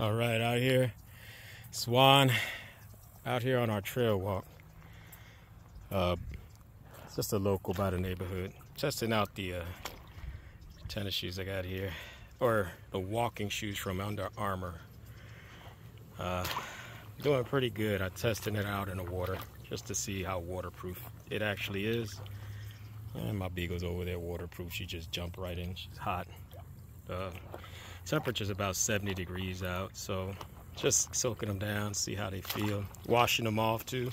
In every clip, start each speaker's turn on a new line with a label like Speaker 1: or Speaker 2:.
Speaker 1: All right, out here, Swan, out here on our trail walk. It's just a local by the neighborhood. Testing out the tennis shoes I got here, or the walking shoes from Under Armour. Doing pretty good. I'm testing it out in the water just to see how waterproof it actually is. And my beagle's over there waterproof. She just jumped right in. She's hot. Temperature's about 70 degrees out, so just soaking them down, see how they feel. Washing them off too.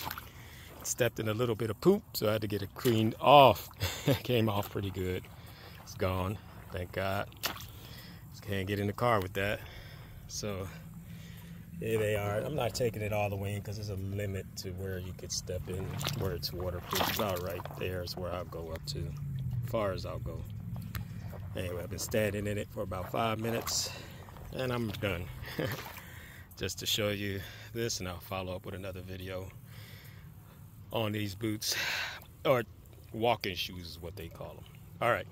Speaker 1: Stepped in a little bit of poop, so I had to get it cleaned off. Came off pretty good. It's gone, thank God. Just can't get in the car with that. So here they are. I'm not taking it all the way in because there's a limit to where you could step in where it's waterproof. About right there is where I'll go up to, as far as I'll go. Anyway, I've been standing in it for about 5 minutes and I'm done. Just to show you this, and I'll follow up with another video on these boots, or walking shoes is what they call them. All right.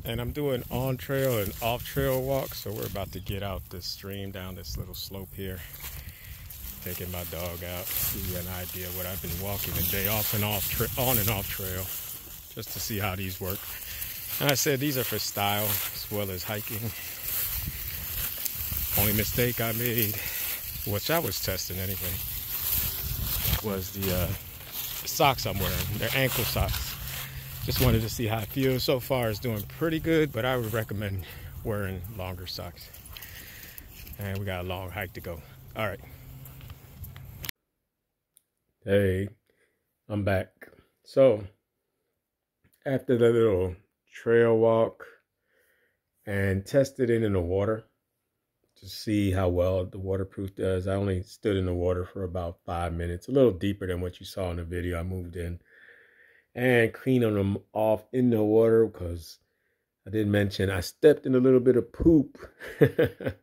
Speaker 1: And I'm doing on trail and off trail walks, so we're about to get out this stream down this little slope here. Taking my dog out, give you an idea what I've been walking today, on and off trail, just to see how these work. And I said these are for style as well as hiking. Only mistake I made, which I was testing anyway, was the socks I'm wearing. They're ankle socks. Just wanted to see how it feels. So far it's doing pretty good, but I would recommend wearing longer socks. And we got a long hike to go. All right. Hey, I'm back. So after the little trail walk and tested it in the water to see how well the waterproof does. I only stood in the water for about 5 minutes, a little deeper than what you saw in the video. I moved in and cleaning them off in the water because I did mention I stepped in a little bit of poop. But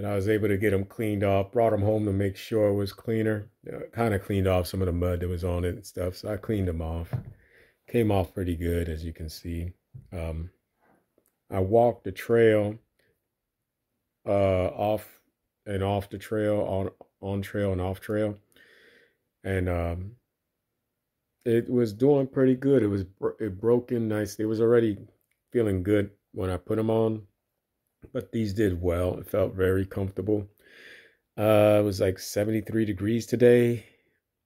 Speaker 1: I was able to get them cleaned off, brought them home to make sure it was cleaner. Kind of cleaned off some of the mud that was on it and stuff, so I cleaned them off. Came off pretty good, as you can see. I walked the trail off and off the trail, on trail and off trail, and it was doing pretty good. It broke in nicely. It was already feeling good when I put them on, but these did well. It felt very comfortable. It was like 73 degrees today.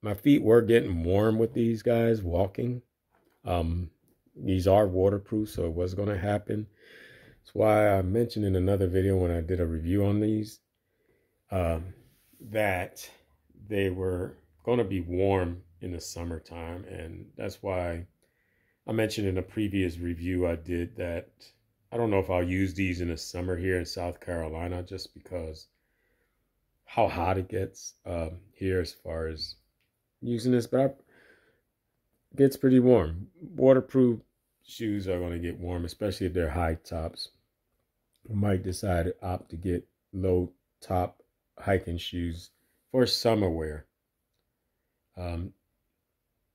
Speaker 1: My feet were getting warm with these guys walking. These are waterproof, so it was going to happen. That's why I mentioned in another video when I did a review on these that they were going to be warm in the summertime, and that's why I mentioned in a previous review I did that I don't know if I'll use these in the summer here in South Carolina, just because how hot it gets here as far as using this, but it gets pretty warm. Waterproof shoes are going to get warm, especially if they're high tops. I might decide to opt to get low top hiking shoes for summer wear.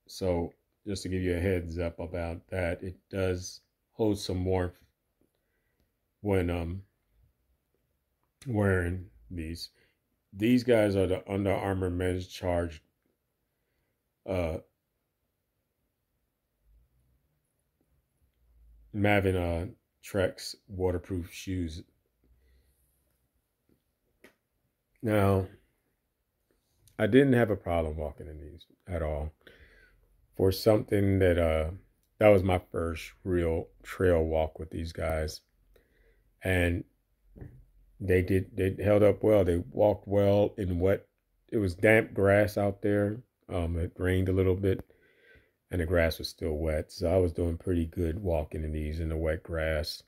Speaker 1: So just to give you a heads up about that, it does hold some warmth when wearing these. These guys are the Under Armour Men's Charge Maven Trex waterproof shoes. Now, I didn't have a problem walking in these at all. For something that that was my first real trail walk with these guys, and they held up well. They walked well in wet. It was damp grass out there. It rained a little bit, and the grass was still wet, so I was doing pretty good walking in these in the wet grass.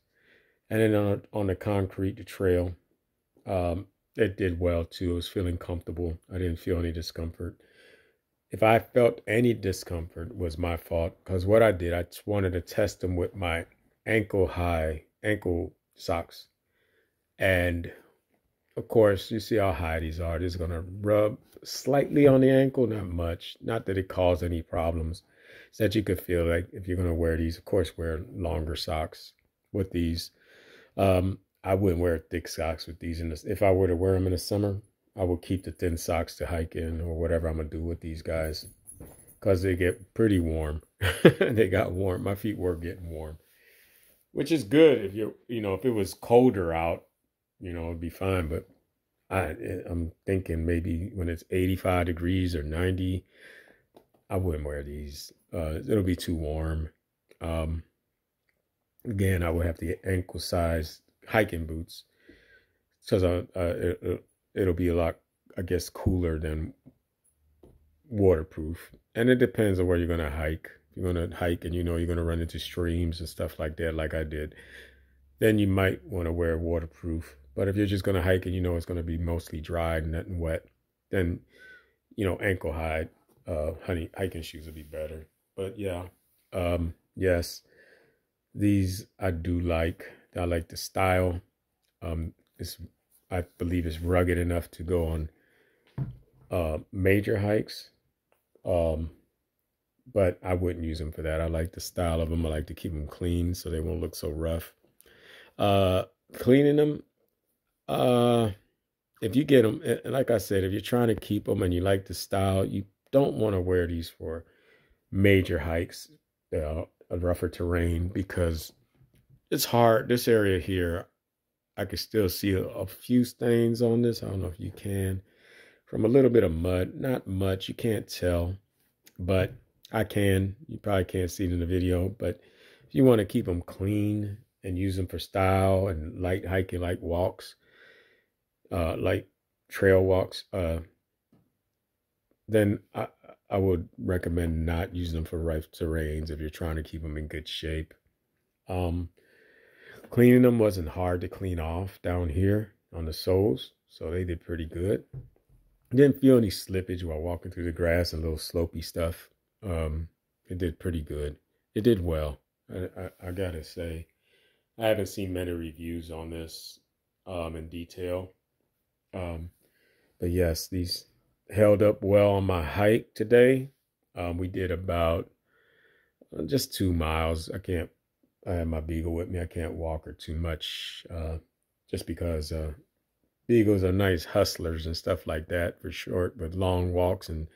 Speaker 1: And then on the concrete, the trail, it did well too. I was feeling comfortable. I didn't feel any discomfort. If I felt any discomfort, it was my fault, because what I did, I just wanted to test them with my ankle socks. And of course, you see how high these are. This is going to rub slightly on the ankle, not much. Not that it caused any problems. So that you could feel like if you're going to wear these, of course, wear longer socks with these. I wouldn't wear thick socks with these in this. If I were to wear them in the summer, I would keep the thin socks to hike in or whatever I'm gonna do with these guys because they get pretty warm. They got warm. My feet were getting warm, which is good if if it was colder out, it'd be fine. But I'm thinking maybe when it's 85 degrees or 90, I wouldn't wear these. It'll be too warm. Again, I would have the ankle size hiking boots because it'll be a lot, I guess, cooler than waterproof. And it depends on where you're going to hike. If you're going to hike and you're going to run into streams and stuff like that, like I did, then you might want to wear waterproof. But if you're just going to hike and it's going to be mostly dry and nothing wet, then, ankle high hiking shoes would be better. But yeah, yes, these I do like. I like the style. I believe it's rugged enough to go on major hikes. But I wouldn't use them for that. I like the style of them. I like to keep them clean so they won't look so rough. Cleaning them, if you get them, like I said, if you're trying to keep them and you like the style, you don't want to wear these for major hikes, rougher terrain, because it's hard. This area here, I can still see a few stains on this. I don't know if you can, from a little bit of mud. Not much, you can't tell, but I can. You probably can't see it in the video, but if you want to keep them clean and use them for style and light hiking, like walks, like trail walks, then I would recommend not using them for rough terrains if you're trying to keep them in good shape. Cleaning them wasn't hard to clean off down here on the soles, so they did pretty good. Didn't feel any slippage while walking through the grass and little slopey stuff. It did pretty good. It did well. I gotta say, I haven't seen many reviews on this in detail. But yes, these held up well on my hike today. We did about just 2 miles. I have my beagle with me. I can't walk her too much, just because beagles are nice hustlers and stuff like that for short, but long walks and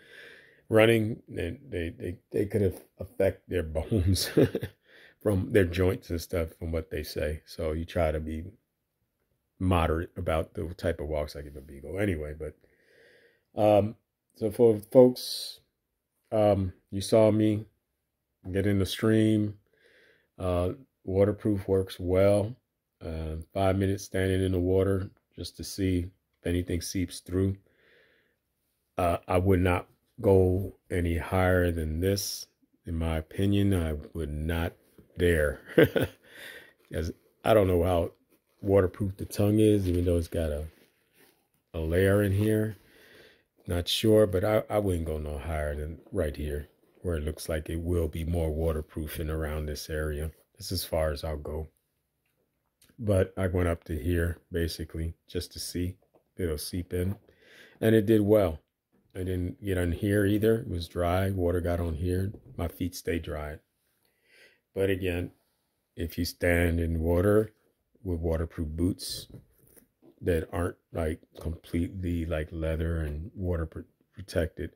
Speaker 1: running, they could affect their bones from their joints and stuff, from what they say. So you try to be moderate about the type of walks I give a beagle anyway. But so for folks, you saw me get in the stream. Waterproof works well. 5 minutes standing in the water just to see if anything seeps through. I would not go any higher than this, in my opinion. I would not dare, because I don't know how waterproof the tongue is, even though it's got a layer in here. Not sure, but I wouldn't go no higher than right here, where it looks like it will be more waterproofing around this area. This is as far as I'll go. But I went up to here, basically, just to see if it'll seep in. And it did well. I didn't get on here either. It was dry. Water got on here. My feet stayed dry. But again, if you stand in water with waterproof boots that aren't like completely like leather and water protected,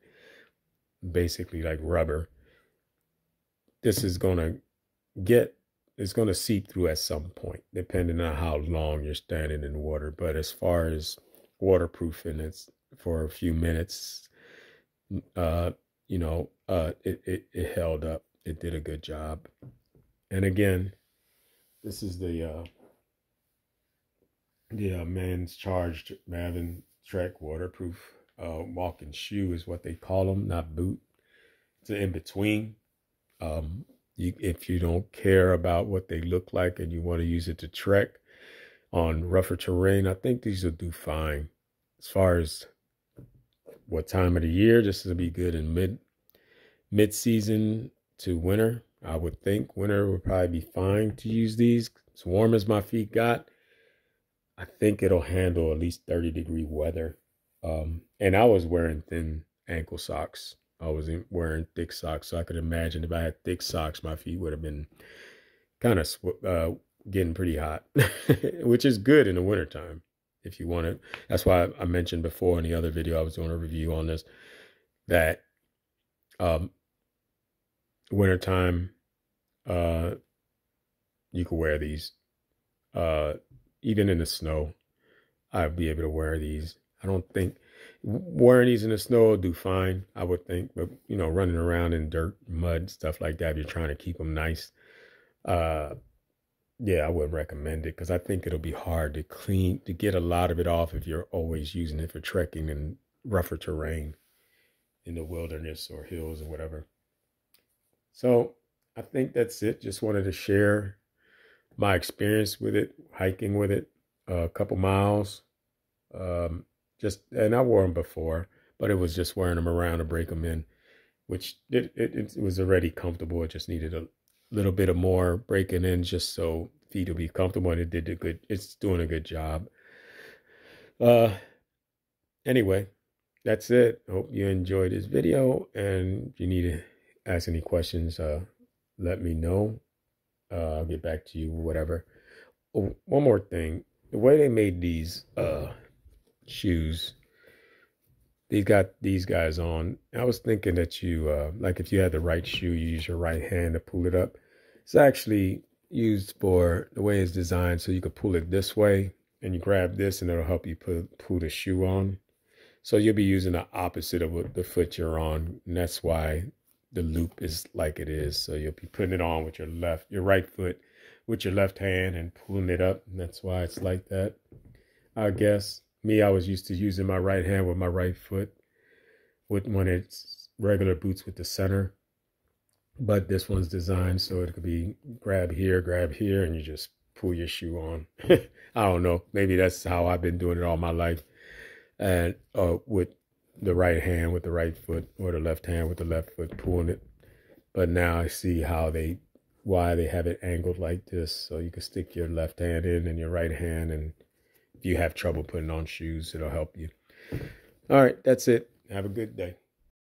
Speaker 1: basically like rubber, this is going to seep through at some point, depending on how long you're standing in water. But as far as waterproofing, it's for a few minutes, it held up. It did a good job. And again, this is the Man's Charged Maven Trek waterproof walking shoe is what they call them, not boot. It's an in-between. If you don't care about what they look like and you want to use it to trek on rougher terrain, I think these will do fine. As far as what time of the year, this will be good in mid-season to winter. I would think winter would probably be fine to use these. As warm as my feet got, I think it'll handle at least 30-degree weather. And I was wearing thin ankle socks. I wasn't wearing thick socks, so I could imagine if I had thick socks, my feet would have been kind of getting pretty hot, which is good in the wintertime if you want it. That's why I mentioned before in the other video I was doing a review on this, that wintertime, you can wear these. Even in the snow, I'd be able to wear these. I don't think wearing these in the snow will do fine, I would think. But, you know, running around in dirt, mud, stuff like that, if you're trying to keep them nice, yeah, I would recommend it, because I think it'll be hard to clean, to get a lot of it off if you're always using it for trekking in rougher terrain in the wilderness or hills or whatever. So I think that's it. Just wanted to share my experience with it, hiking with it, a couple miles. And I wore them before, but it was just wearing them around to break them in, which it was already comfortable. It just needed a little bit of more breaking in just so feet will be comfortable, and it's doing a good job. Anyway, that's it. Hope you enjoyed this video, and if you need to ask any questions, let me know. I'll get back to you, whatever. Oh, one more thing. The way they made these shoes, they got these guys on. I was thinking that you, like if you had the right shoe, you use your right hand to pull it up. It's actually used for the way it's designed, so you can pull it this way, and you grab this, and it'll help you pull the shoe on. So you'll be using the opposite of what the foot you're on, and that's why the loop is like it is. So you'll be putting it on with your right foot with your left hand and pulling it up, and that's why it's like that. I guess me, I was used to using my right hand with my right foot when it's regular boots with the center, but this one's designed so it could be grab here, and you just pull your shoe on. I don't know, maybe that's how I've been doing it all my life, and with the right hand with the right foot, or the left hand with the left foot pulling it. But now I see why they have it angled like this, so you can stick your left hand in and your right hand, and if you have trouble putting on shoes, it'll help you. All right, that's it. Have a good day.